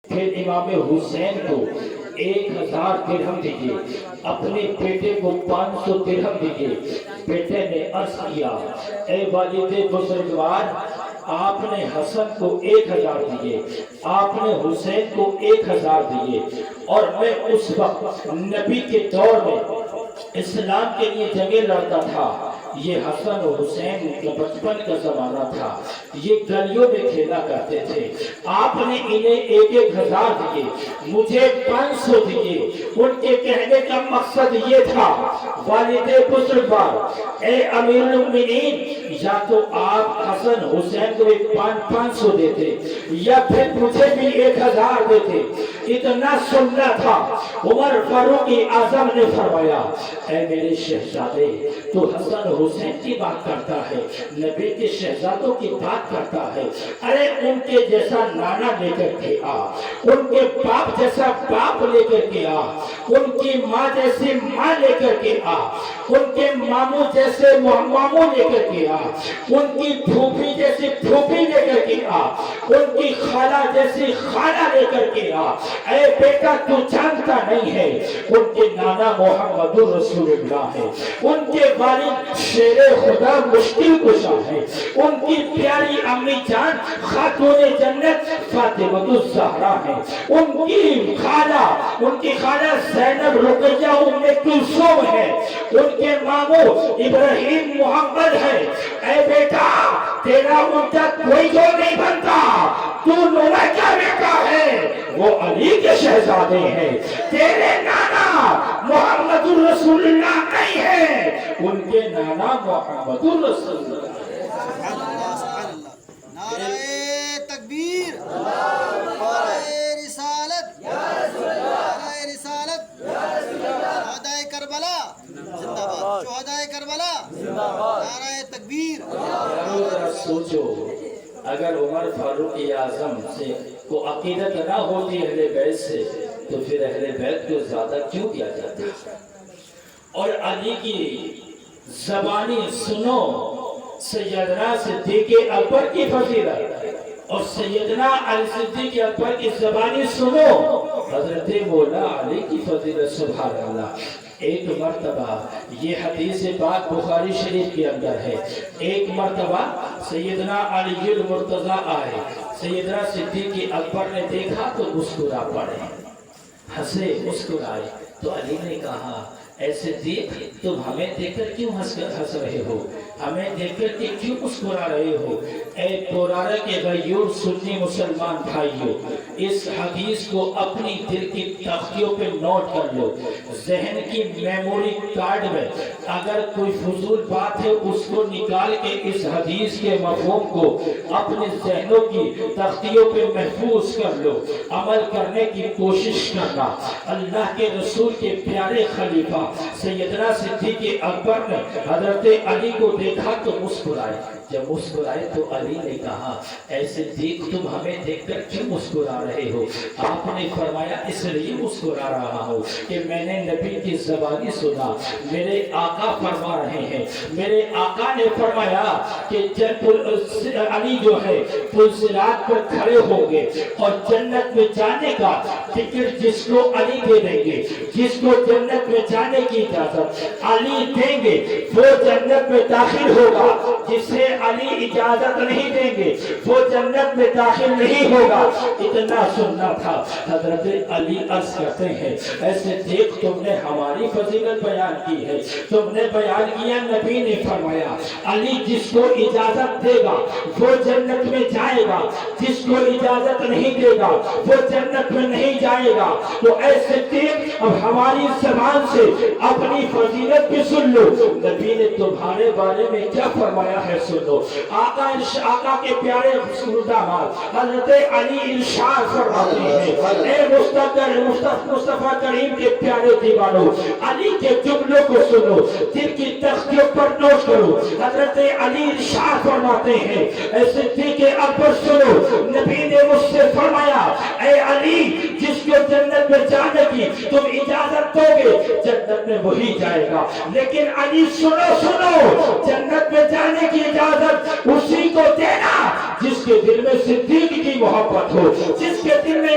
پھر امام حسین کو 1000 درہم دیجئے، اپنے بیٹے کو 500 درہم دیجئے۔ بیٹے نے عرض کیا اے والد بزرگوار، آپ نے حسن کو 1000 دیے، آپ نے حسین کو 1000 دیے، اور میں اس وقت نبی کے دور میں اسلام کے لیے جنگیں لڑتا تھا۔ یہ حسن و حسین کا بچپن کا زمانہ تھا، یہ گلیوں میں کھیلا کرتے تھے، آپ نے انہیں 1000 دیے، مجھے 500 دیے۔ ان کے کہنے کا مقصد یہ تھا والد بزرگوار اے امیر المومنین، یا تو آپ حسن حسین کو 500 دیتے یا پھر مجھے بھی 1000 دیتے۔ اتنا سننا تھا، عمر فاروق اعظم نے فرمایا اے میرے شہزادے، تو حسن حسین کی بات کرتا ہے، نبی کے شہزادوں کی بات کرتا ہے، ارے ان کے جیسا نانا لے کر کے آ، ان کے باپ جیسا باپ لے کر کے آ، ان کی ماں جیسی ماں لے کر کے آ، ان کے ماموں جیسے ماموں لے کر کے آ، ان کی پھوپھی جیسی پھوپھی لے کر کے آ، ان کی خالہ جیسی خالہ لے کر کے آ۔ اے بیٹا تو جانتا نہیں ہے ان کے نانا محمد رسول اللہ ہے، ان کے والد شیر خدا مشکل کشا ہے، ان کی پیاری امی جان خاتون جنت فاطمہ الزہرا ہے، ان کی خالہ زینب رقیہ ام کلثوم ہے، ان کے ماموں ابراہیم محمد ہے۔ اے بیٹا تیرا اونٹا کوئی جو نہیں بنتا، تو نونا کیا بیٹا ہے، وہ علی کے شہزادے ہیں، تیرے نانا محمد الرسول اللہ نہیں ہے، ان کے نانا محمد الرسول اللہ۔ نعرہ تکبیر، نعرہ رسالت، نعرہ رسالت، شہدائے کربلا زندہ باد، شہدائے کربلا نعرہ تکبیر۔ ذرا سوچو اگر عمر فاروق اعظم سے کو عقیدت نہ ہوتی اہل بیت سے، تو پھر اہل بیت کو زیادہ کیوں کیا جاتا؟ اور علی کی زبانی سنو، سیدنا صدیق اکبر کی فضیلت، اور سیدنا علی صدیق اکبر کی زبانی سنو حضرت مولا علی کی فضیلت۔ سبحان اللہ۔ ایک مرتبہ یہ حدیث پاک بخاری شریف کے اندر ہے، ایک مرتبہ سیدنا علی المرتضیٰ آئے، سیدنا صدیق اکبر نے دیکھا تو مسکرا پڑے، ہنسے مسکرائے، تو علی نے کہا اے صدیق تم ہمیں دیکھ کر کیوں ہنس رہے ہو، ہمیں دیکھ کر کے کیوں مسکرا رہے ہو؟ اے پرارہ کے غیور سنی مسلمان بھائیو، اس حدیث کو اپنی دل کی تختیوں پہ نوٹ کر لو، ذہن کی میموری کارڈ میں اگر کوئی فضول بات ہے اس کو نکال کے اس حدیث کے مفہوم کو اپنے ذہنوں کی تختیوں پہ محفوظ کر لو، عمل کرنے کی کوشش کرنا۔ اللہ کے رسول کے پیارے خلیفہ سیدنا صدیق اکبر نے حضرت علی کو دیکھا تو مسکرائے، جب مسکرائے تو علی نے کہا اے صدیق تم ہمیں دیکھ کر کیوں مسکرا رہے ہو؟ آپ نے فرمایا اس لیے مسکرا رہا ہوں کہ میں نے نبی کی زبانی سنا، میرے آقا فرما رہے ہیں، میرے آقا نے فرمایا کہ علی جو ہے پل صراط پر کھڑے ہوں گے اور جنت میں جانے کا ٹکٹ جس کو علی دے دیں گے، جس کو جنت میں جانے کی اجازت علی دیں گے وہ جنت میں داخل ہوگا، جسے علی اجازت نہیں دیں گے وہ جنت میں داخل نہیں ہوگا۔ اتنا سننا تھا۔ حضرت علی عرض کرتے ہیں ایسے دیکھ تم نے ہماری فضیلت بیان کی ہے، تم نے بیان کیا، نبی نے فرمایا علی جس کو اجازت دے گا وہ جنت میں جائے گا، جس کو اجازت نہیں دے گا وہ جنت میں نہیں جائے گا۔ تو ایسے دیکھ اب ہماری زبان سے اپنی فضیلت بھی سن لو، نبی نے تمہارے بارے میں کیا فرمایا ہے سنو۔ آقا کے پیارے داماد حضرت علی ارشاد فرماتے ہیں اے مصطفیٰ کریم کے پیارے دیوانوں، علی کے جملوں کو سنو، دل کی تختیوں پر نوٹ کرو۔ حضرت علی ارشاد فرماتے ہیں اے صدیق اکبر سنو، نبی نے مجھ سے فرمایا اے علی جس کو جنت میں جانے کی تم اجازت دو گے جنت میں وہی جائے گا، لیکن علی سنو جنت میں جانے کی اجازت اسی کو دینا جس کے دل میں صدیق کی محبت ہو، جس کے دل میں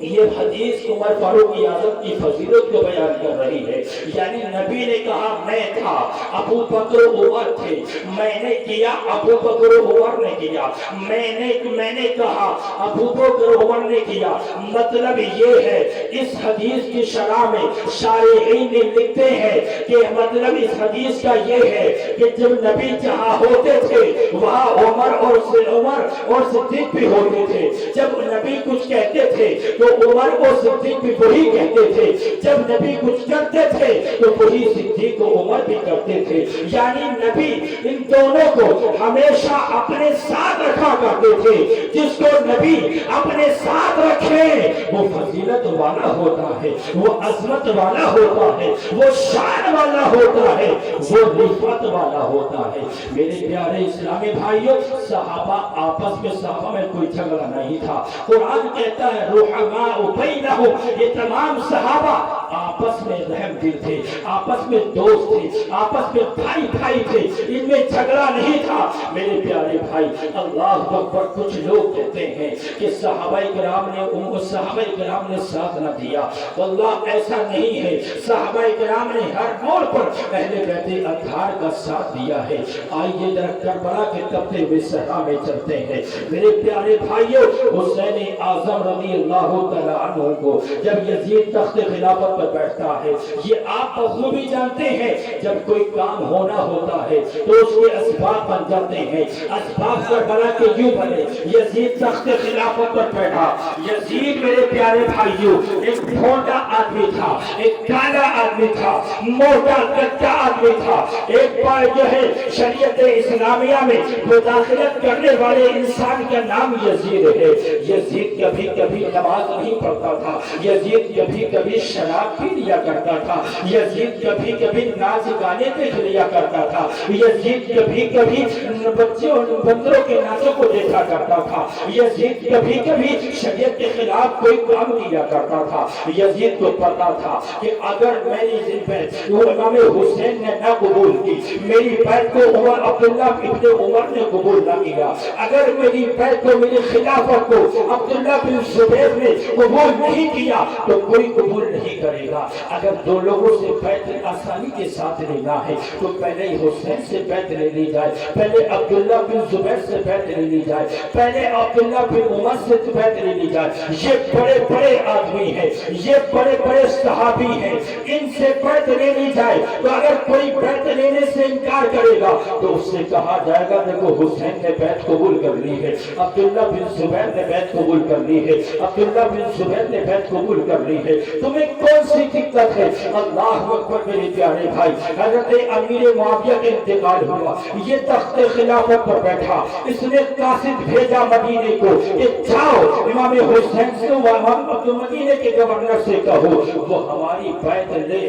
یہ حدیث عمر فاروق اعظم کی فضیلت کو بیان کر رہی ہے. یعنی نبی نے کہا میں تھا، ابو بکر عمر تھے، میں نے کیا، ابو بکر عمر نے کیا، میں نے کہا، ابو بکر عمر نے کیا. مطلب یہ ہے اس حدیث کی شرح میں شارحین لکھتے ہیں کہ مطلب اس حدیث کا یہ ہے کہ جب نبی جہاں ہوتے تھے وہاں عمر اور صدیق بھی ہوتے تھے. جب نبی کچھ کہتے تھے تو عمر اور صدیق بھی وہی کہتے تھے، جب نبی کچھ کرتے تھے تو وہی صدیق و عمر بھی کرتے تھے. یعنی نبی ان دونوں کو ہمیشہ اپنے ساتھ رکھا کرتے تھے. جس کو نبی اپنے ساتھ رکھے وہ فضیلت والا ہوتا ہے، وہ عظمت والا ہوتا ہے، وہ شان والا ہوتا ہے، وہ رفعت والا ہوتا ہے. میرے پیارے اسلامی بھائیوں، صحابہ آپس میں کوئی جھگڑا نہیں تھا. قرآن کہتا ہے رحماء بینہم، یہ تمام صحابہ آپس میں رحم دل تھے، آپس میں دوست تھے، آپس میں بھائی تھے، ان میں جھگڑا نہیں تھا. میرے پیارے بھائی، اللہ اکبر. کچھ لوگ کہتے ہیں کہ صحابہ کرام نے ساتھ نہ دیا. واللہ ایسا نہیں ہے. صحابہ کرام نے ہر موڑ پر اہل بیت اطہار کا ساتھ دیا ہے. آئیے ذرا کربلا کے تپتے ہوئے صحرا میں چلتے ہیں. میرے پیارے بھائیوں، حسین اعظم رضی اللہ تعالی عنہ کو جب یزید تخت خلافت پر بیٹھتا ہے، یہ آپ بخوبی جانتے ہیں جب کوئی کام ہونا ہوتا ہے تو اس کے اسباب بن جاتے ہیں. اسباب کربلا کے یوں بنے. یزید تخت خلافت پر بیٹھا. یزید میرے پیارے بھائیوں ایک بھونڈا آدمی تھا، ایک کالا آدمی تھا، موٹا کچا آدمی تھا. ایک بار جو ہے شریعت اسلامیہ میں مداخلت کرنے والے انسان کا نام یزید ہے. یزید کبھی کبھی نماز نہیں پڑھتا تھا، یزید کبھی کبھی شراب پی لیا کرتا تھا، یزید کبھی کبھی ناچ گانے دیکھ لیا کرتا تھا، یزید کبھی کبھی بچوں بندروں کے ناچوں کو دیکھا کرتا تھا، یزید کبھی کبھی شریعت کے خلاف کوئی کام کیا کرتا تھا. یزید کو پتا تھا کہ اگر میری بیعت وہ امام حسین نے نہ قبول کی، میری بیعت کو عمر عبداللہ ابن عمر نے قبول نہ کیا، اگر میری بیعت کو میری خلافت کو عبداللہ بن زبیر نے قبول نہیں کیا تو کوئی قبول نہیں کرے گا. اگر دو لوگوں سے بیعت آسانی کے ساتھ لینا ہے تو پہلے حسین سے بیعت لے لی جائے، پہلے عبداللہ بن زبیر سے بیعت لے لی جائے، پہلے عبداللہ بن عمر سے بیعت لے لی جائے. یہ بڑے بڑے آدمی ہیں، یہ بڑے بڑے صحابی ہیں، ان سے بیعت لے لی جائے تو اگر کوئی بیعت لینے سے انکار کرے گا تو اس سے کہا جائے گا دیکھو حسین نے بیعت قبول کر لی ہے، عبداللہ بن زبیر نے بیعت قبول کر لی ہے، عبداللہ بن زبیر نے بیعت قبول کر لی ہے، تمہیں کون سی دقت ہے؟ اللہ اکبر. میرے پیارے بھائی، حضرت امیر معاویہ کا انتقال ہوا، یہ تخت خلافت پر بیٹھا. اس نے قاصد بھیجا مدینے کو کہ جاؤ امام حسین سے مدینے کے گورنر سے کہو وہ ہماری بیعت لے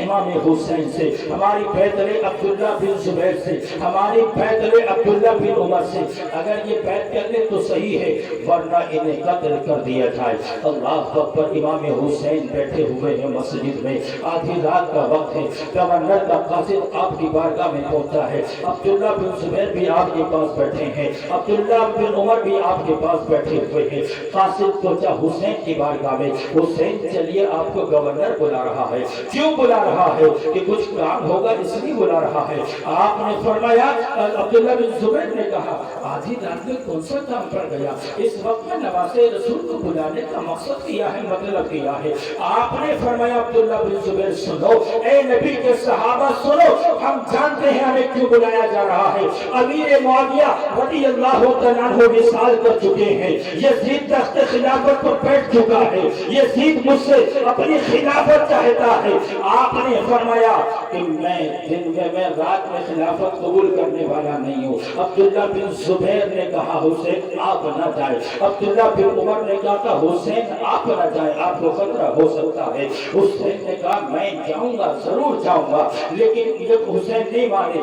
امام حسین سے، ہماری بیعت لے عبداللہ بن زبیر سے، ہماری بیعت لے عبداللہ بن عمر سے. اگر یہ بیعت کر لے تو صحیح ہے ورنہ انہیں قتل کر دیا جائے. اللہ اکبر. امام حسین بیٹھے ہوئے ہیں مسجد میں، آدھی رات کا وقت ہے. گورنر کا قاصد آپ کی بارگاہ میں پہنچا ہے، عبداللہ بن زبیر بھی آپ کے پاس بیٹھے ہیں، عبداللہ بن عمر بھی آپ کے پاس بیٹھے ہوئے ہیں. قاصد پہنچا حسین کی بارگاہ میں. حسین چلیے آپ کو گورنر بلا رہا ہے. کیوں بلا رہا ہے؟ کہ کچھ کام ہوگا اس لیے بلا رہا ہے. آپ نے فرمایا، عبداللہ بن زبیر نے کہا آدھی رات میں کون سا کام پڑ گیا؟ اس وقت میں نواز رسول کو بلانے کا مقصد کیا ہے، مطلب کیا ہے. آپ نے فرمایا عبداللہ بن زبیر سنو، اے نبی کے صحابہ سنو، ہم جانتے ہیں ہمیں کیوں بلایا جا رہا ہے. امیر معاویہ رضی اللہ تعالیٰ عنہ وصال کر چکے ہیں، یزید تخت خلافت پر بیٹھ چکا ہے، یزید مجھ سے اپنی خلافت چاہتا ہے. آپ نے فرمایا کہ میں دن میں رات میں خلافت قبول کرنے والا نہیں ہوں. عبداللہ بن زبیر نے کہا حسین آپ نہ جائے. عبداللہ بن عمر نے کہا حسین آپ نہ جائے، آپ کو خطرہ ہو سکتا ہے. حسین نے کہا میں جاؤں گا، ضرور جاؤں گا. لیکن جب حسین نہیں مانے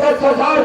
10,000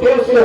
150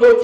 2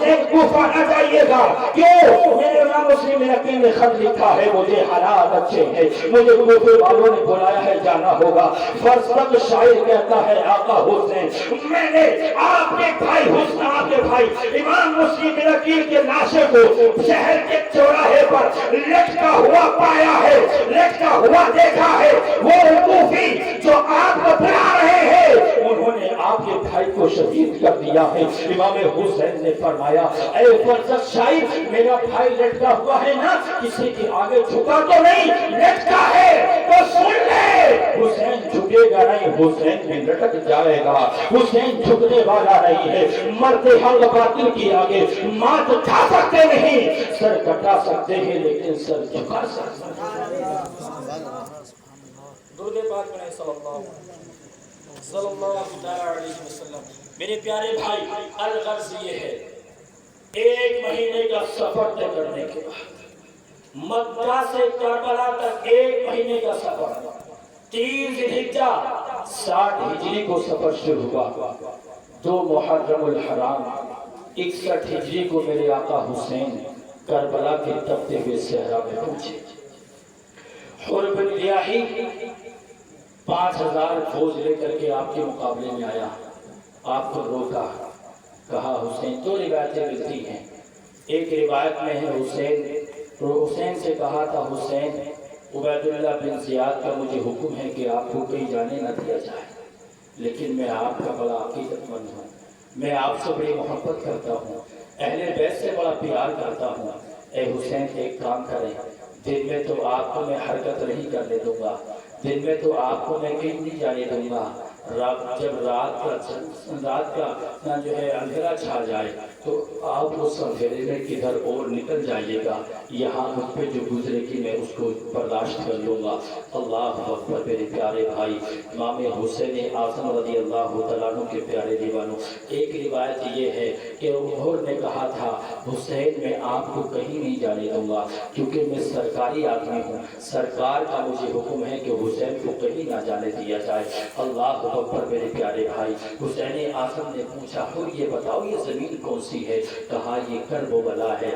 حسین کوفہ نہ جائیے گا. کیوں؟ میرے امام مسلم نقی نے خط لکھا ہے مجھے حالات اچھے ہیں, مجھے کوفے والوں نے بلایا ہے, جانا ہوگا. فرض تک شاعر کہتا ہے آقا حسین میں نے آپ کے بھائی حسن, آپ کے بھائی امام مسلم نقی کے لاشے کو شہر کے چوراہے پر لٹکا ہوا پایا ہے, لٹکا ہوا دیکھا ہے. وہ کوفی جو آپ کو بلا رہے ہیں انہوں نے آپ کے بھائی کو شہید کر دیا ہے. امام حسین نے فرمایا اے فرزق شاہد, میرا بھائی لٹکا ہوا ہے نا, کسی کے آگے جھکا تو نہیں, لٹکا ہے تو سن لے, حسین جھکے گا نہیں, حسین میں لٹک جائے گا. حسین جھکنے والا نہیں ہے. مرد حق باطل کی آگے مات کھا سکتے نہیں, سر کٹا سکتے ہیں لیکن سر جھکا سکتے ہیں. درود پاک پڑھیں صلی اللہ علیہ وسلم. میرے پیارے بھائی, الغرض یہ ہے, ایک مہینے کا سفر طے کرنے کے بعد مکہ سے کربلا تک 1 مہینے کا سفر, 3 ذی الحجہ 60 ہجری کو سفر شروع ہوا. 2 محرم الحرام 61 ہجری کو میرے آقا حسین کربلا کے تپتے ہوئے صحرا میں پہنچے. حر بن ریاحی 5000 فوج لے کر کے آپ کے مقابلے میں آیا. آپ کو روکا, کہا حسین, 2 روایتیں ملتی ہیں. ایک روایت میں ہے حسین سے کہا تھا حسین عبید اللہ بن زیاد کا مجھے حکم ہے کہ آپ کو کہیں جانے نہ دیا جائے, لیکن میں آپ کا بڑا عقیدت مند ہوں, میں آپ سے بڑی محبت کرتا ہوں, اہل بیت سے بڑا پیار کرتا ہوں. اے حسین ایک کام کریں, دن میں تو آپ کو میں حرکت نہیں کرنے دوں گا, دن میں تو آپ کو میں کہیں نہیں جانے دوں گا. جب رات کا جو ہے اندھیرا چھا جائے تو آپ اس اندھیرے میں کدھر اور نکل جائیے گا, یہاں مجھ پہ جو گزرے گی میں اس کو برداشت کر لوں گا. اللہ اکبر. میرے پیارے بھائی امام حسین اعظم رضی اللہ تعالیٰ عنہ کے پیارے دیوانوں, ایک روایت یہ ہے کہ انہوں نے کہا تھا حسین میں آپ کو کہیں نہیں جانے دوں گا کیونکہ میں سرکاری آدمی ہوں, سرکار کا مجھے حکم ہے کہ حسین کو کہیں نہ جانے دیا جائے. اللہ اکبر. میرے پیارے بھائی حسین اعظم نے پوچھا یہ بتاؤ یہ زمین کون سی ہے؟ کہا یہ کرب و بلا ہے,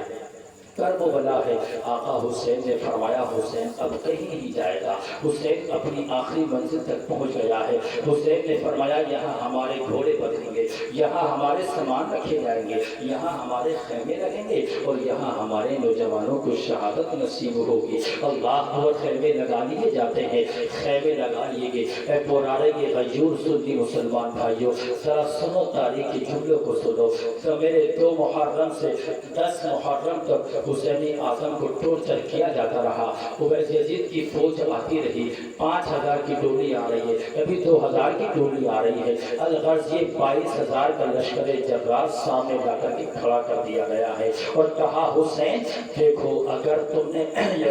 کرب و بلا ہے. آقا حسین نے فرمایا حسین اب کہیں نہیں جائے گا. حسین اپنی آخری منزل تک پہنچ گیا ہے. حسین نے فرمایا یہاں ہمارے گھوڑے بدلیں گے, یہاں ہمارے سامان رکھے جائیں گے, یہاں ہمارے خیمے لگیں گے اور یہاں ہمارے نوجوانوں کو شہادت نصیب ہوگی. اللہ اور خیمے لگا لیے جاتے ہیں, خیمے لگا لیے گے. اے پرارے کے غیور سنی مسلمان بھائیوں, ذرا سنو تاریخ کے جملوں کو سنو. تو میرے 2 محرم سے 10 محرم تک حسین اعظم کو ٹورچر کیا جاتا رہا. عبید یزید کی فوج آتی رہی, 5000 کی ٹولی آ رہی ہے, کبھی 2000 کی ٹولی آ رہی ہے. الغرض یہ 22000 کا لشکر جرار سامنے لا کر کے کھڑا کر دیا گیا ہے اور کہا حسین دیکھو اگر تم نے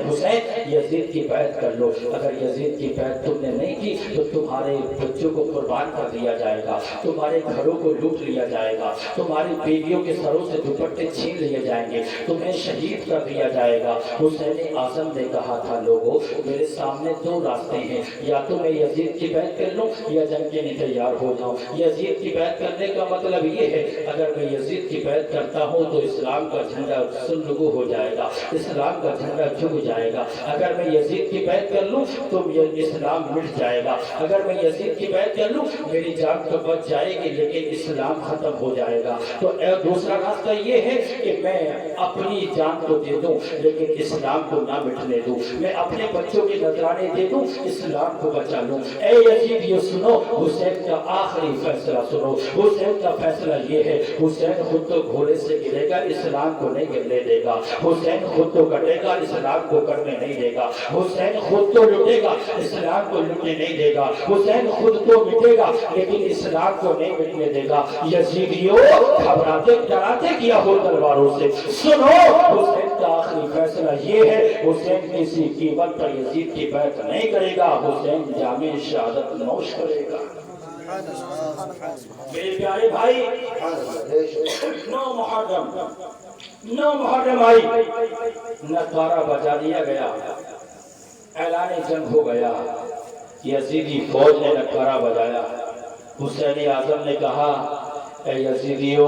حسین یزید کی بیعت کر لو, اگر یزید کی بیعت تم نے نہیں کی تو تمہارے بچوں کو قربان کر دیا جائے گا, تمہارے گھروں کو لوٹ لیا جائے گا, تمہاری بیویوں کے سروں سے دوپٹے چھین لیے جائیں گے, تمہیں شہید کر دیا جائے گا. حسین اعظم نے کہا تھا لوگوں میرے سامنے 2 راستے ہیں, یا تو میں یزید کی بیعت کر لوں یا جنگ کے لیے تیار ہو جاؤں. یزید کی بیعت کرنے کا مطلب یہ ہے اگر میں یزید کی بیعت کرتا ہوں تو اسلام کا جھنڈا سلگو ہو جائے گا, اسلام کا جھنڈا جھک جائے گا. اگر میں یزید کی بیعت کر لوں تو اسلام مٹ جائے گا, اگر میں یزید کی بیعت کر لوں میری جان تو بچ جائے گی لیکن اسلام ختم ہو جائے گا. تو دوسرا راستہ یہ ہے کہ میں اپنی جان کو دے دوں لیکن اسلام کو نہ مٹنے دوں, میں اپنے بچوں کے نذرانے دے دوں, اسلام کو بچا لوں. اے یزید یہ سنو, حسین کا آخری فیصلہ سنو. حسین کا فیصلہ یہ ہے حسین خود تو گھوڑے سے گرے گا, اسلام کو نہیں گرنے دے گا. حسین خود تو کٹے گا, اسلام کو کٹنے نہیں دے گا. حسین خود تو لٹے گا, اسلام کو لٹنے نہیں دے گا. حسین خود تو مٹے گا لیکن اسلام کو نہیں مٹنے دے گا. یزیدیوں گھبراتے ڈراتے کیا ہو تلواروں سے, سنو حسین کا آخری فیصلہ یہ ہے حسین کسی قیمت پر یزید کی بیعت نہیں کرے گا, حسین جامع شہادت نوش کرے گا. میرے پیارے بھائی 9 محرم آئی, نعرہ بجا دیا گیا, اعلان جنگ ہو گیا. یزیدی فوج نے نعرہ بجایا. حسین اعظم نے کہا اے یزیدیو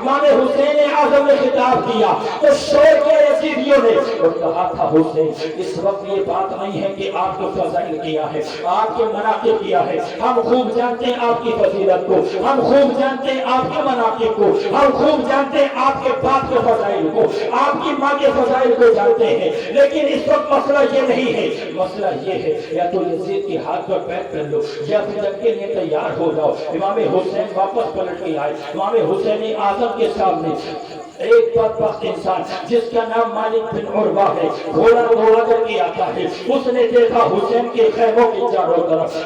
امام حسین اعظم نے خطاب کیا تو شور کے یزیدیوں نے اور کہا تھا حسین اس وقت یہ بات نہیں ہے کہ آپ کو فضائل کیا ہے, آپ کے مناقب کیا ہے. ہم خوب جانتے ہیں آپ کی فضیلت کو, ہم خوب جانتے ہیں آپ کے مناقب کو, ہم خوب جانتے ہیں آپ کے باپ کے فضائل کو, آپ کی ماں کے فضائل کو جانتے ہیں. لیکن اس وقت مسئلہ یہ نہیں ہے, مسئلہ یہ ہے یا تو یزید کے ہاتھ پر بیعت کر لو یا پھر جنگ کے لیے تیار ہو جاؤ. امام حسین واپس پلٹ کے آئے. امام حسین اعظم کے سامنے ایک بدبخت انسان جس کا نام مالک بن عروہ ہے گھوڑا دوڑا کر کے آتا ہے. اس نے دیکھا حسین کے خیموں کے چاروں طرف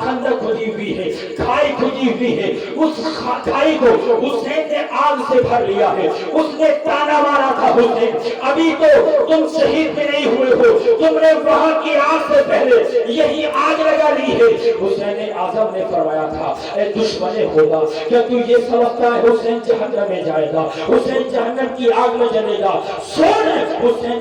خندق کھدی ہوئی ہے, کھائی کھدی ہوئی ہے. اس کھائی کو حسین نے آگ سے بھر لیا ہے. اس نے تانا مارا تھا حسین ابھی تو تم شہید بھی نہیں ہوئے ہو, تم نے وہاں کی آگ سے پہلے یہی آگ لگا لی ہے. حسین اعظم نے فرمایا تھا اے دشمن خدا کیا تو یہ سمجھتا ہے حسین جہنم میں جائے گا, حسین جہنم کی آگ میں جلے گا. سن حسین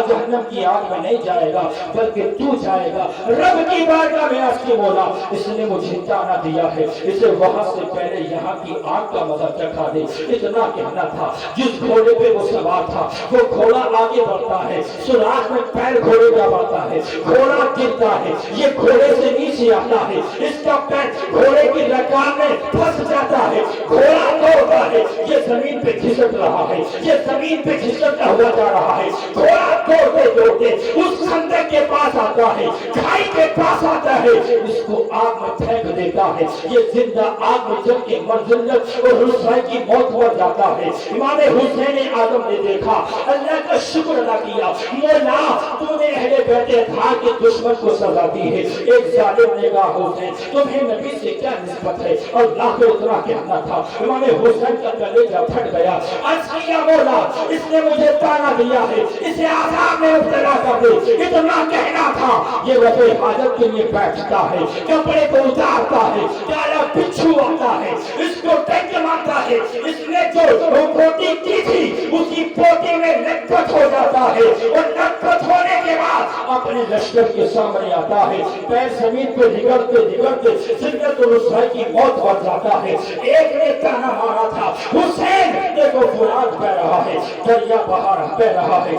جہنم کی آگ میں نہیں جائے گا بلکہ تو جائے گا رب کی بارگاہ میں. اس کے مولا اس نے مجھے تانا دیا ہے, اسے وہاں سے پہلے یہاں کی آگ کا مزہ چکھا دے. اتنا کہنا تھا. جس گھوڑے پہ وہ سوار تھا وہ گھوڑا آگے بڑھتا ہے, سوراخ میں پیر گھوڑے کا بڑھتا ہے, گھوڑا گرتا ہے, یہ گھوڑے سے نیچے آتا ہے, اس کا پیر گھوڑے کی لگام میں پھنس جاتا ہے, گھوڑا دوڑتا ہے, یہ زمین پہ کھسک رہا ہے, یہ زمین پہ کھسکتا ہوا جا رہا ہے. گھوڑا دوڑتے دوڑتے اس خندق کے پاس آتا ہے, کھائی کے پاس آتا ہے, اس کو آگ میں پھینک دیتا ہے. یہ زندہ آگ میں جل کے مرذلت اور رسوائی کی موت ہو جاتا ہے. امام حسین اعظم نے دیکھا, اللہ کا شکر ادا کیا, مولا تو نے اہل بیت اطہار کے دشمن کو سزا دی ہے. ایک ظالم نے کہا حسین تمہیں نبی سے کیا نسبت ہے, اور اللہ کو اتنا کہنا تھا. امام حسین کا کلیجہ پھٹ گیا. عرض کیا مولا اس نے مجھے تانا دیا ہے, اسے عذاب میں مبتلا کر دے. اتنا کہنا تھا. یہ وجہ حاجت کے لیے بیٹھتا ہے, کپڑے کو اتارتا ہے, کالا بچھو آتا ہے, اس کو ٹینک مارتا ہے. اس نے جو پوٹی کی تھی اسی پوٹی میں لپٹ ہو جاتا ہے, اور لپٹ ہونے کے بعد اپنے لشکر کے سامنے آتا ہے. پیر زمین پہ رگڑتے رگڑتے ذلت و رسوائی کی موت ہو جاتا ہے. ایک نے تانا مارا تھا حسین دیکھو فرات بہ رہا ہے, دریا بہ رہا ہے,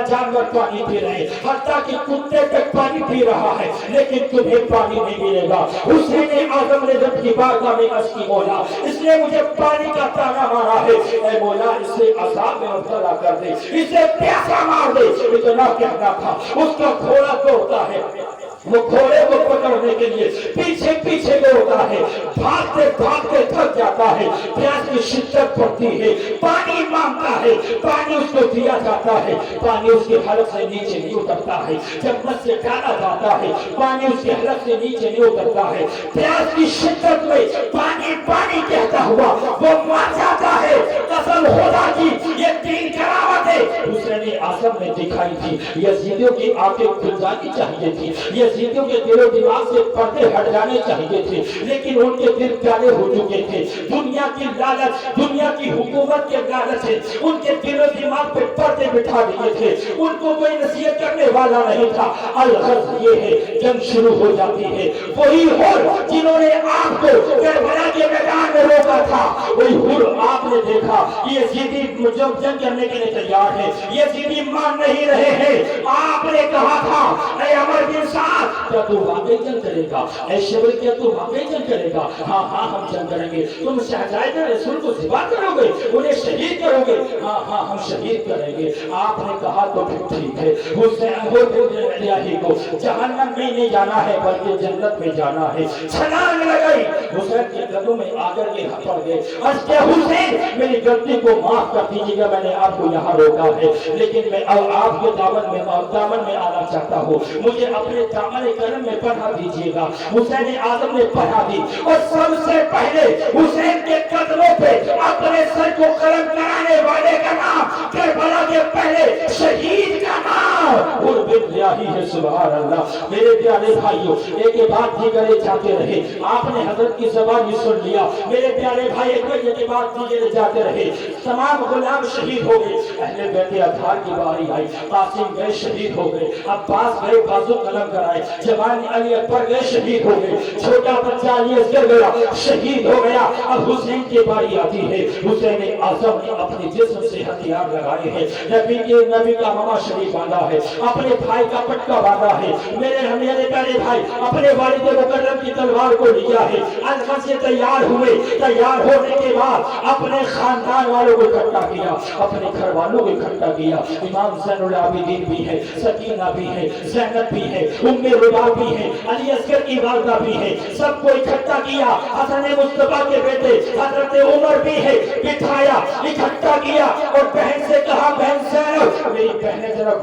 جانور پانی پی رہے, حتیٰ کہ کتے تک پانی پی رہا ہے, لیکن تمہیں پانی نہیں ملے گا. حسین اعظم نے رب کی بارگاہ میں عرض کی مولا اس نے مجھے پانی کا تانا مارا ہے, اے مولا اسے عذاب میں مبتلا کر دے, اسے پیاسا مار دے. اتنا کہنا تھا. اس کا گھوڑا دوڑتا ہے, وہ گھوڑے کو پکڑنے کے لیے پیچھے پیچھے دوڑتا ہے, بھاگتے بھاگتے تھک جاتا ہے, پیاس کی شدت پڑتی ہے, پانی مانگتا ہے, پانی اس کو دیا جاتا ہے, پانی اس کے حلق سے نیچے نہیں اترتا ہے. جب مت سے ڈالا جاتا ہے پانی اس کے حلق سے نیچے نہیں اترتا ہے. پیاس کی شدت میں پانی پانی کہتا ہوا وہ مر جاتا ہے. قسم خدا کی یہ تین کرامت ہے حسین اعظم نے دکھائی تھی. یزیدیوں کی آنکھیں کھل جانی چاہیے تھی, یزیدیوں کے دل و دماغ سے پردے ہٹ جانے چاہیے تھے, لیکن ان کے دل کالے ہو چکے تھے. دنیا کی لالچ, دنیا کی حکومت کے لالچ سے ان کے دل و دماغ پہ پردے بٹھا دیے تھے. ان کو کوئی نصیحت کرنے والا نہیں تھا. الغرض یہ ہے جنگ شروع ہو جاتی ہے, وہی ہور جنہوں نے آپ کو کربلا کے میدان میں روکا تھا, وہی ہور آپ نے دیکھا یزیدی جو جنگ کرنے کے لیے تیار ہے, یزیدی مان نہیں رہے ہیں. آپ نے کہا تھا اے عمر بن سعد کیا تو واقعی جنگ کرے گا, اے شبر کیا تو واقعی جنگ کرے گا؟ ہاں ہاں ہم جنگ کریں گے. تم شہزادہ رسول کو ذبح کرو گے, انہیں شہید کرو گے؟ ہاں ہاں ہم شہید کریں گے. آپ نے کہا تو پھر ٹھیک ہے. حسین کو جہنم میں نہیں جانا ہے بلکہ جنت میں جانا ہے. چھلانگ لگائی, حسین کے قدموں میں آ کر کے پڑ گئے. عرض کیا حسین میری غلطی کو معاف کر دیجیے گا, میں نے آپ کو یہاں روکا ہے, لیکن میں آپ کے دامن میں آنا چاہتا ہوں, مجھے اپنے دامن کرم میں پڑھا دیجیے گا. حسین اعظم نے پڑھا دی, اور سب سے پہلے حسین کے قدموں پہ اپنے سر کو قلم کرانے والے کا نام, کربلا کے پہلے شہید کا نام الہی ہے سبحان اللہ۔ میرے پیارے بھائیوں ایک بات دیگرے جاتے رہے، آپ نے حضرت کی زبانی سن لیا، میرے پیارے بھائی ایک بات دیگرے جاتے رہے، تمام غلام شہید ہو گئے، اہل بیت اطہار کی باری آئی، قاسم گئے شہید ہو گئے، عباس گئے بازو قلم کرائے، جوان علی اکبر گئے شہید ہو گئے، چھوٹا بچہ علی اصغر گیا شہید ہو گیا۔ اب حسین کی باری آتی ہے، حسین اعظم نے اپنے جسم سے ہتھیار لگائے ہیں، نبی کا ماما شریف باندھا ہے، اپنے بھائی کا پٹکا باندھا ہے، میرے پیارے بھائی اپنے والد مکرم کی تلوار کو لیا ہے، الفا سے تیار ہوئے، تیار ہونے کے بعد اپنے خاندان والوں کو اکٹھا کیا، اپنے گھر والوں کو اکٹھا کیا، امام زین العابدین بھی ہے، سکینہ بھی ہے، زینب بھی ہے، ام ربا بھی ہے، علی اصغر کی والدہ بھی ہے، سب کو اکٹھا کیا، حسن مصطفیٰ کے بیٹے حضرت عمر بھی ہے، بٹھایا اکٹھا کیا اور بہن سے کہا بہن زینب میری بہنیں ذرا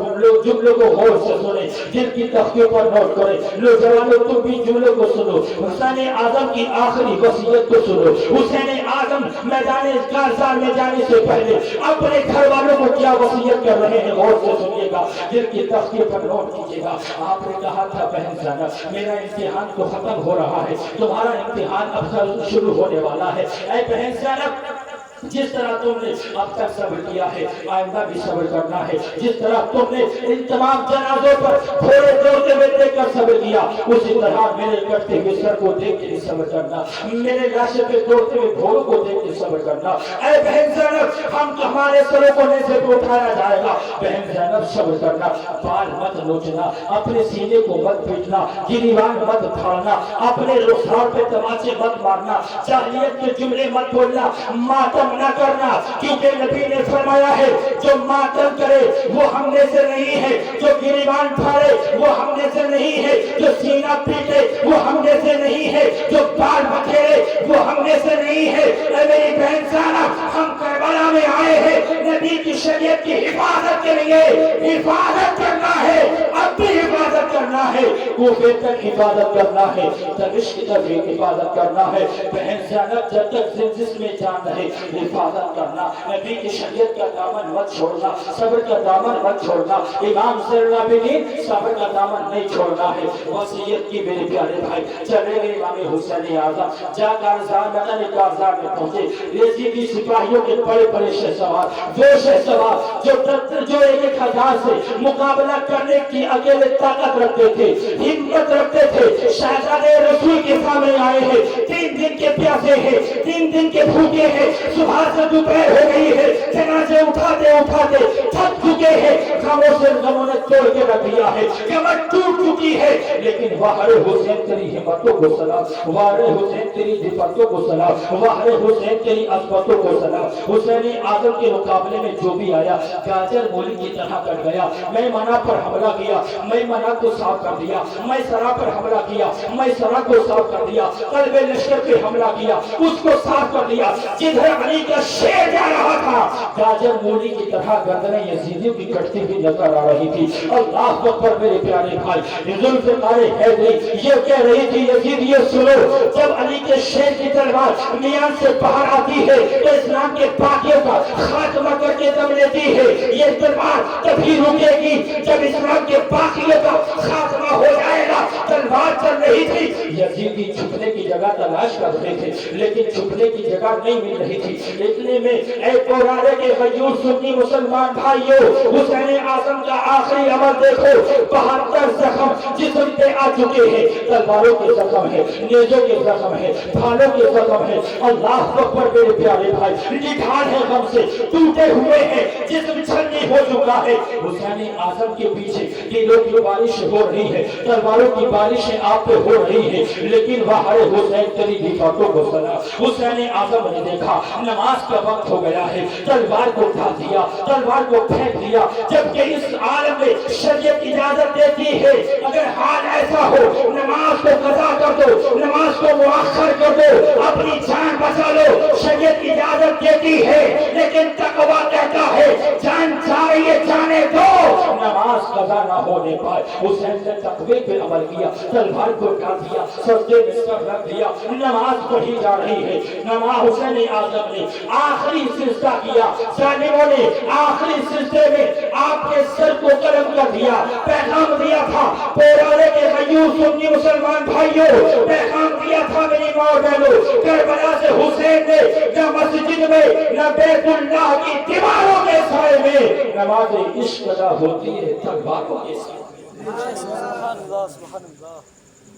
جملوں کو غور سے سنیں، دل کی تختیوں پر نوٹ کریں، نوجوانوں تم بھی جملوں کو سنو، حسین اعظم کی آخری وصیت کو سنو۔ حسین اعظم میدان کارزار میں جانے سے پہلے اپنے گھر والوں کو کیا وصیت کر رہے ہیں، غور سے سنیے گا، دل کی تختیوں پر نوٹ کیجیے گا۔ آپ نے کہا تھا بہن زینب میرا امتحان تو ختم ہو رہا ہے، تمہارا امتحان اب شروع ہونے والا ہے، اے بہن زینب جس طرح تم نے اب تک صبر کیا ہے آئندہ بھی صبر کرنا ہے، جس طرح تم نے ان تمام جنازوں پر گھوڑے دوڑتے ہوئے دیکھ کر صبر کیا اسی طرح میرے کٹتے ہوئے سر کو دیکھ کے صبر کرنا، میرے لاشے پہ دوڑتے ہوئے گھوڑوں کو دیکھ کے صبر کرنا۔ اے بہن زینب ہم ہمارے سروں کو نیزے پہ اٹھایا جائے گا، بہن زینب صبر کرنا، بال مت نوچنا، اپنے سینے کو مت پیٹنا، گریبان مت پھاڑنا، اپنے رخسار پہ تماچے مت مارنا، جاہلیت کے جملے مت بولنا، ماتم نہ کرنا، کیونکہ نبی نے فرمایا ہے جو ماتم کرے وہ ہم میں سے نہیں ہے، جو گریبان پھاڑے وہ ہم میں سے نہیں ہے، جو سینہ پیٹے وہ ہم میں سے نہیں ہے، جو بال بکھیرے وہ ہم میں سے نہیں ہے۔ اے میری بہن زینب ہم کربلا میں آئے ہیں نبی کی شریعت کی حفاظت کے لیے، حفاظت کرنا ہے، اب بھی حفاظت کرنا ہے، کوفے تک حفاظت کرنا ہے، دمشق تک بھی حفاظت کرنا ہے۔ بہن زینب جب تک جسم میں جان رہے حفاظت کرنا، نبی کی شریعت کا دامن مت چھوڑنا، صبر کا دامن مت چھوڑنا، امام زین العابدین صبر کا دامن نہیں چھوڑنا ہے۔ وصیت کی میرے پیارے بھائی، چلے گئے امام حسین اعظم، جا کارزار میدان کارزار میں پہنچے، یزیدی سپاہیوں کے بڑے بڑے شہسوار، وہ شہسوار جو ایک ہزار سے مقابلہ کرنے کی اکیلے طاقت رکھتے تھے، ہمت رکھتے تھے، شہزادے رسول کے سامنے آئے ہیں، 3 دن کے پیاسے ہیں، 3 دن کے بھوکے ہیں، صبح سے دوپہر ہو گئی ہے، جنازے اٹھاتے اٹھاتے تھک چکے ہیں، غموں نے توڑ کے رکھ دیا ہے، کمر ٹوٹ چکی ہے، لیکن واہ حسین تیری ہمتوں کو سلام، واہ حسین تیری حفاظتوں کو سلام، واہ حسین تیری عظمتوں کو سلام۔ حسین اعظم کے مقابلے میں جو بھی آیا گاجر مولی کی طرح کٹ گیا، میں منع پر حملہ کیا، میں منع کو صاف کر دیا، میں سرا پر حملہ کیا، میں سرا کو صاف کر دیا، قلب لشکر پہ حملہ کیا، اس کو صاف کر دیا، جدھر علی کا شیر جا رہا تھا گاجر مولی کی طرح گردنیں یزیدیوں کی کٹتی ہوئی نظر آ رہی تھی۔ اللہ اکبر میرے پیارے بھائی، ذوالفقار حیدری یہ کہہ رہی تھی یزیدیوں سنو، جب علی کے شیر کی تلوار میان سے باہر آتی ہے تو اسلام کے باقیوں کا خاتمہ کر کے دم لیتی ہے، یہ تلوار تبھی رکے گی جب اسلام کے باقیوں کا خاتمہ ہو جائے گا۔ تلوار چل رہی تھی، یزیدی چھپنے کی جگہ تلاش کر رہے تھے لیکن چھپنے کی جگہ نہیں مل رہی تھی، اتنے میں اے پورارے کے غیور سنی مسلمان بھائیوں، حسین اعظم کا آخری عمل دیکھو، 72 زخم جسم پہ آ چکے ہیں، تلواروں کے زخم ہے، نیزوں کے زخم ہے، بھالوں کے زخم ہے۔ اللہ اکبر میرے پیارے بھائی، نڈھال ہے غم سے، ٹوٹے ہوئے ہیں، جسم چھلنی ہو چکا ہے۔ حسین اعظم کے پیچھے تیروں کی بارش ہو رہی ہے، تلواروں کی بارشیں آپ پہ ہو رہی ہے، لیکن وہ حسین تیری حفاظتوں کو سنا۔ حسین اعظم نے دیکھا نماز کا وقت ہو گیا ہے، تلوار کو اٹھا دیا، تلوار کو پھینک دیا، جبکہ اس عالم میں شریعت اجازت دیتی ہے اگر حال ایسا ہو نماز کو قضا کر دو، نماز کو مؤخر کر دو، اپنی جان بچا لو، شریعت اجازت دیتی ہے، لیکن تقویٰ کہتا ہے جان جا رہی ہے جانے دو، نماز قضا نہ ہو ہونے پائے۔ حسین نے تقوی پہ عمل کیا، تلوار کو اٹھا دیا، سجدے میں سر رکھ دیا، نماز پڑھی جا رہی ہے۔ نماز حسین اعظم نے آخری سجدہ کیا، ظالموں نے آخری سجدے میں آپ کے سر کو قلم کر دیا، پیغام دیا تھا پورانے کے غیور سنی مسلمان بھائیوں، پیغام دیا تھا میری ماں بہنوں، کربلا سے حسین نے نہ مسجد میں نہ بیت اللہ کی دیواروں کے سائے میں نماز عشق ادا ہوتی ہے تلواروں کے سائے۔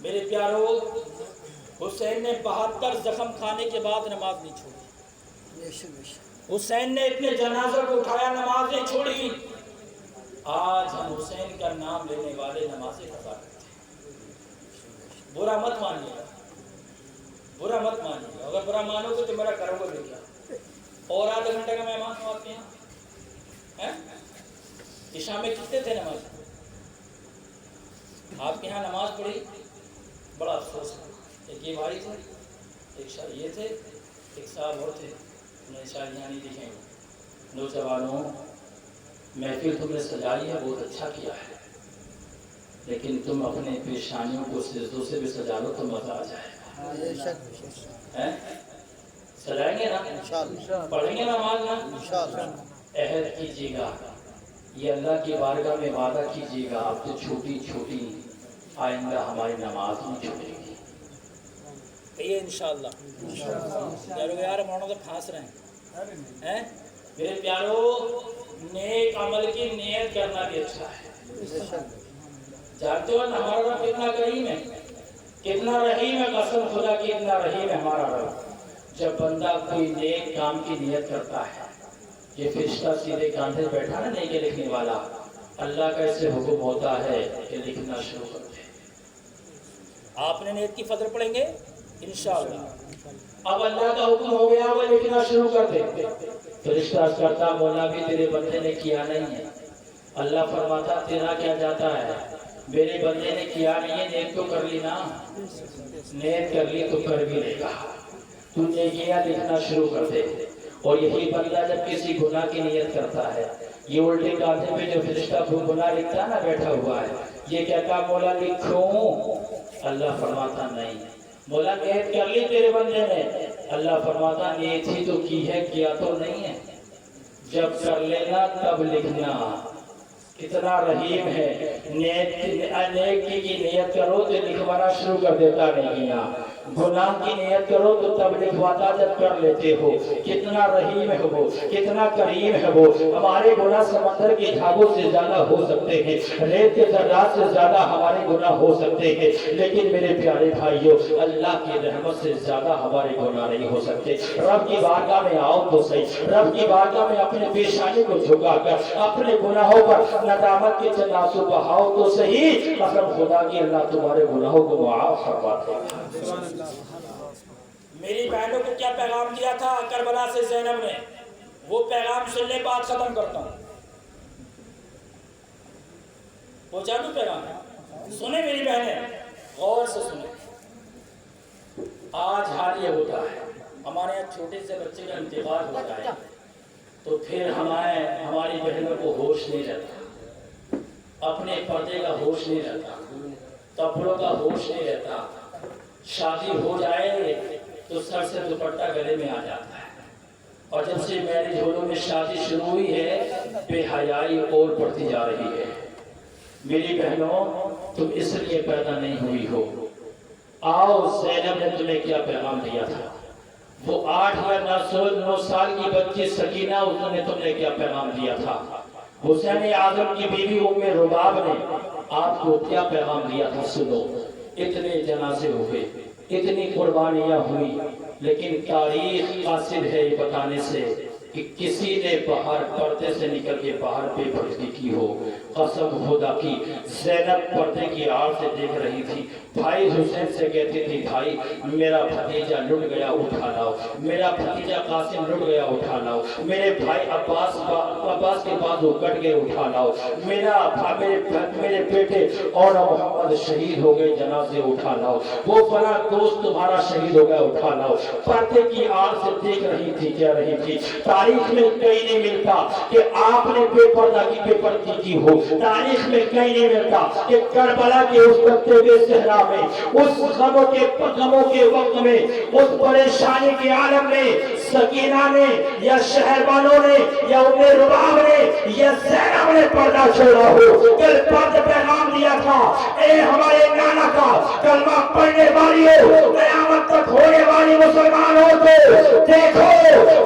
میرے پیارو، حسین نے 72 زخم کھانے کے بعد نماز نہیں چھوڑی۔ حسین نے اتنے جنازہ کو اٹھایا، نماز نہیں چھوڑی۔ آج ہم حسین کا نام لینے والے نمازیں قضا کرتے ہیں۔ برا مت مانیے، برا مت مانیے، اگر برا مانو گے تو میرا کرو گے کیا؟ اور آدھا گھنٹے کا مہمان ہوں آپ کے یہاں؟ عشاء میں کتنے تھے نماز؟ آپ کے یہاں نماز پڑھی، بڑا افسوس ہے۔ ایک یہ بھائی تھے، ایک شاہ یہ تھے، ایک صاحب اور تھے، انہیں شاید یہاں نہیں دکھیں گے۔ نوجوانوں، محفل تم نے سجائی ہے، بہت اچھا کیا ہے، لیکن تم اپنے پیشانیوں کو سجدوں سے بھی سجا لو تو مزہ آ جائے گا۔ سجائیں گے نا؟ پڑھیں گے نماز نا؟ عہد کیجیے گا، یہ اللہ کی بارگاہ میں وعدہ کیجیے گا، آپ تو چھوٹی چھوٹی آئندہ ہماری نماز نہیں چھوٹے گی۔ یہ انشاءاللہ یار مولانا تو پھانس رہے ہیں۔ میرے پیارو، نیک عمل کی نیت کرنا بھی اچھا ہے۔ جانتے ہو ہمارا رب کتنا کریم ہے، کتنا رحیم ہے، قسم خدا کی اتنا رحیم ہے ہمارا رب۔ جب بندہ کوئی نیک کام کی نیت کرتا ہے، یہ فرشتہ سیدھے کاندھے بیٹھا نا نیکی لکھنے والا، اللہ کا اسے حکم ہوتا ہے کہ لکھنا شروع کر دے۔ آپ نے نیت کی فجر پڑھیں گے انشاءاللہ، اب اللہ کا حکم ہو گیا وہ لکھنا شروع کر دے۔ فرشتہ کرتا مولا بھی تیرے بندے نے کیا نہیں ہے، اللہ فرماتا تیرا کیا جاتا ہے، میرے بندے نے کیا نہیں ہے، نیت تو کر لی نا، نیت کر لی تو کر بھی لے گا، تو نیکیاں لکھنا شروع کر دے۔ اور یہی بندہ جب کسی گناہ کی نیت کرتا ہے، یہ الٹے کاندھے پہ جو فرشتہ گناہ لکھتا ہے نا بیٹھا ہوا ہے، یہ کہتا مولا لکھوں، اللہ فرماتا نہیں، مولا نیت کر لی تیرے بندے نے، اللہ فرماتا نیت ہی تو کی ہے، کیا تو نہیں ہے، جب کر لینا تب لکھنا۔ کتنا رحیم ہے، نیکی کی نیت کرو تو لکھوانا شروع کر دیتا نیکیاں، گناہ کی نیت کرو تو تب لکھواتا جب کر لیتے ہو۔ کتنا رحیم ہے وہ، کتنا کریم ہے وہ۔ ہمارے گناہ سمندر کے جھاگوں سے زیادہ ہو سکتے ہیں، ریت کے ذرات سے زیادہ ہمارے گناہ ہو سکتے ہیں، لیکن میرے پیارے بھائیوں، اللہ کی رحمت سے زیادہ ہمارے گناہ نہیں ہو سکتے۔ رب کی بارگاہ میں آؤ تو صحیح، رب کی بارگاہ میں اپنے پیشانی کو جھکا کر اپنے گناہوں پر ندامت کے چند آنسو بہاؤ تو صحیح، قسم خدا کی اللہ تمہارے گناہوں کو معاف فرما دے گا۔ میری بہنوں کو کیا پیغام دیا تھا کربلا سے زینب نے، وہ پیغام سن لے، بات ختم کرتا ہوں۔ پہنچا دوں پیغام؟ سنیں میری بہنیں، غور سے سنیں۔ آج حال یہ ہوتا ہے، ہمارے یہاں چھوٹے سے بچے کا انتقال ہوتا ہے تو پھر ہماری بہنوں کو ہوش نہیں رہتا، اپنے پردے کا ہوش نہیں رہتا، کپڑوں کا ہوش نہیں رہتا، شادی ہو جائے تو سر سے دوپٹہ گلے میں آ جاتا ہے، اور جب سے میرج ہالوں میں شادی شروع ہوئی ہے بے حیائی اور بڑھتی جا رہی ہے۔ میری بہنوں، تم اس لیے پیدا نہیں ہوئی ہو۔ آؤ، زینب نے تمہیں کیا پیغام دیا تھا، وہ 8 یا 9 سال کی بچی سکینہ، اس نے تم نے کیا پیغام دیا تھا، حسین اعظم کی بیوی ام رباب نے آپ کو کیا پیغام دیا تھا، سنو۔ اتنے جنازے ہوئے، اتنی قربانیاں ہوئی، لیکن تاریخ قاصر ہے یہ بتانے سے کہ کسی نے باہر پردے سے نکل کے باہر بے پردگی کی ہو۔ قسم خدا کی، زینب پردے کی آڑ سے دیکھ رہی تھی، بھائی حسین سے کہتی تھی بھائی میرا بھتیجا لٹ گیا اٹھا لاؤ، میرا بھتیجا قاسم لٹ گیا اٹھا لاؤ، میرے بھائی عباس کے پاس وہ کٹ گئے اٹھا لاؤ، میرے بیٹے اور محمد شہید ہو گئے جنازے اٹھا لاؤ، وہ بڑا دوست تمہارا شہید ہو گیا اٹھا لاؤ۔ پردے کی آڑ سے دیکھ رہی تھی، کہہ رہی تھی تاریخ میں کہیں نہیں ملتا کہ آپ نے بے پردہ کی کی ہو. تاریخ میں کہیں نہیں ملتا کہ کربلا کے اس تپتے صحرا میں اس غموں کے وقت میں اس پریشانی کے عالم میں سکینہ نے یا شہر والوں نے یا ام رباب نے یا زینب نے پردہ چھوڑا ہو. کل پردہ پیغام دیا تھا اے ہمارے نانا کا کلمہ پڑھنے والیوں قیامت تک ہونے والی مسلمانوں کو دیکھو,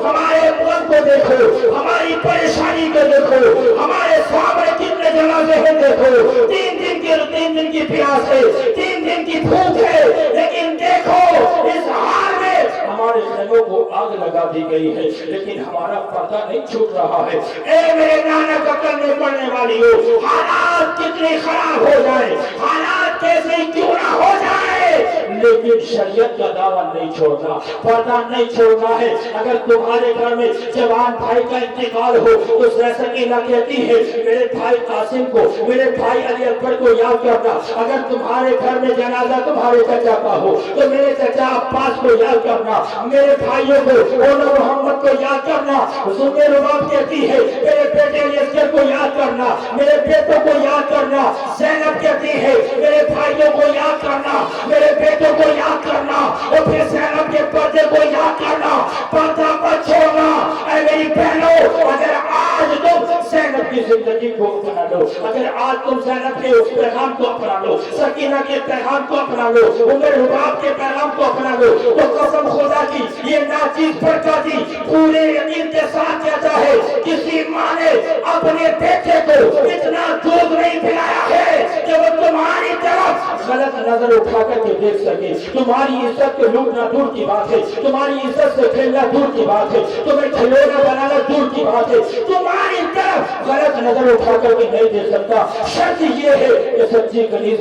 ہمارے ملک کو دیکھو, ہماری پریشانی کو دیکھو, ہمارے سامنے کتنے جنازے ہیں دیکھو. 3 دن کی پیاس ہے, 3 دن کی بھوک ہے, لیکن دیکھو اس حال میں ہمارے خیموں کو آگ لگا دی گئی ہے لیکن ہمارا پردہ نہیں چھوٹ رہا ہے. اے میرے نانا کا کلمے پڑھنے والی ہو, حالات کتنے خراب ہو جائے, حالات کیسے کیوں نہ ہو جائے, لیکن شریعت کا دعویٰ نہیں چھوڑنا, پردہ نہیں چھوڑنا ہے. اگر تمہارے گھر میں جوان بھائی کا انتقال ہو تو سکینہ کہتی ہے میرے بھائی قاسم کو, میرے بھائی علی اکبر کو یاد کرنا. اگر تمہارے گھر میں جنازہ تمہارے چچا کا ہو تو میرے چچا عباس کو یاد کرنا, میرے بھائیوں کو اولا محمد کو یاد کرنا. ام رباب کہتی ہے میرے بیٹے علی اصغر کو یاد کرنا, میرے بیٹوں کو یاد کرنا. زینب کہتی ہے میرے بھائیوں کو یاد کرنا, میرے بیٹوں کو یاد کرنا, اور پھر زینب کے پردے کو یاد کرنا. پردہ مت چھوڑنا. اے میری بہنوں, اگر آج تم زینب کی زندگی کو اپنا لو, اگر آج تم زینب کے اس پیغام کو اپنا لو, سکینہ کے پیغام کو اپنا لو, ام رباب کے پیغام کو اپنا لو, تو قسم خدا کی یہ ناچیز بڑکا دی پورے یقین کے ساتھ کہتا ہے کسی ماں نے اپنے بیٹے کو اتنا دودھ نہیں پلایا ہے کہ وہ تمہاری طرف غلط نظر اٹھا کر کے دیکھ سکے. تمہاری عزت کو لوٹنا دور کی بات ہے, تمہاری عزت سے کھیلنا دور کی بات ہے, تمہیں کھلونا بنانا دور کی بات ہے, تمہاری طرف غلط نظر اٹھا کر کے نہیں دیکھ سکتا. شرط یہ ہے کہ سچی کنیز